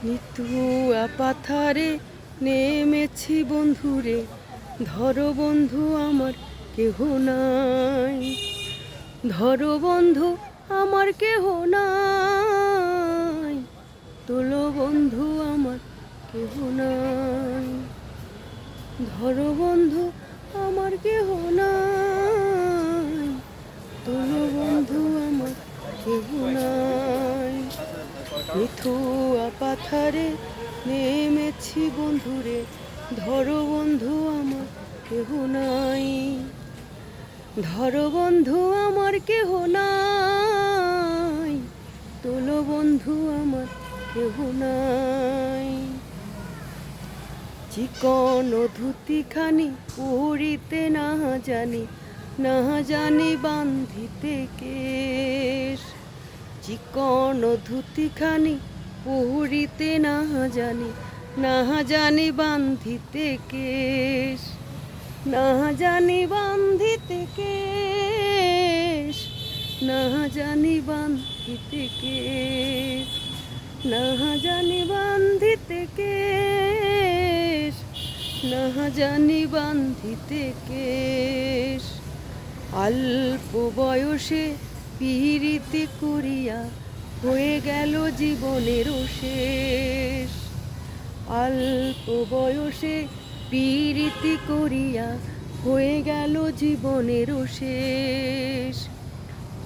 নিতুয়া পাথারে নেমেছি বন্ধুরে, ধরো বন্ধু আমার কেহ নাই, ধরো বন্ধু আমার কেহ নাই, তোলো বন্ধু আমার কেহ নাই, ধরো বন্ধু আমার কেহ নাই, তোলো বন্ধু আমার কেহ নাই। নিথুয়া পাথারে নেমেছি বন্ধুরে, ধরো বন্ধু আমার কেহ নাই, ধরো বন্ধু আমার কেহ নাই, তোলো বন্ধু আমার কেহ নাই। চিকন ধুতিখানি পড়িতে না জানি, না জানি বান্ধিতে কেশ, চিকন ধুতিখানি পড়িতে না জানি, না জানি বান্ধিতে কেশ, না জানি বান্ধিতে কেশ, না জানি বান্ধিতে কেশ, না জানি বান্ধিতে কেশ, না জানি বান্ধিতে কেশ। অল্প বয়সে পিরিতি করিয়া হয়ে গেল জীবনের শেষ, অল্প বয়সে পিরিতি করিয়া হয়ে গেল জীবনের শেষ,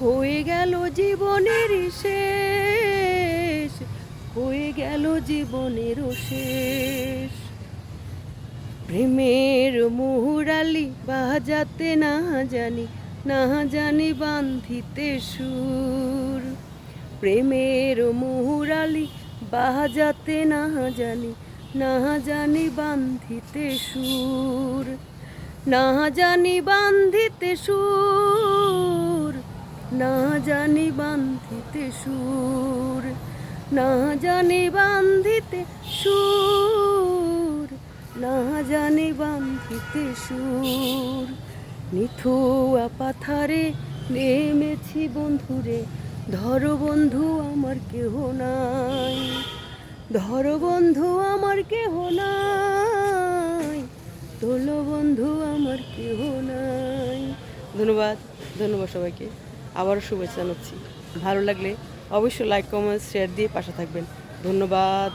হয়ে গেল জীবনের শেষ, হয়ে গেল জীবনের শেষ। প্রেমের মুহুরালি বাজাতে না জানি, না জানি বান্ধিতে সুর, প্রেমের মুহুরালি বাজাতে না জানি, না জানি বান্ধিতে সুর, না জানি বান্ধিতে সুর, না জানি বান্ধিতে সুর, না জানি বান্ধিতে সুর, না জানি বান্ধিতে সুর। নিথুয়া পাথারে নেমেছি বন্ধুরে, ধরো বন্ধু আমার কেহ নাই, ধরো বন্ধু আমার কেহ নাই, তোলো বন্ধু আমার কেহ নাই। ধন্যবাদ, ধন্যবাদ সবাইকে, আবারও শুভেচ্ছা জানাচ্ছি। ভালো লাগলে অবশ্যই লাইক কমেন্ট শেয়ার দিয়ে পাশে থাকবেন। ধন্যবাদ।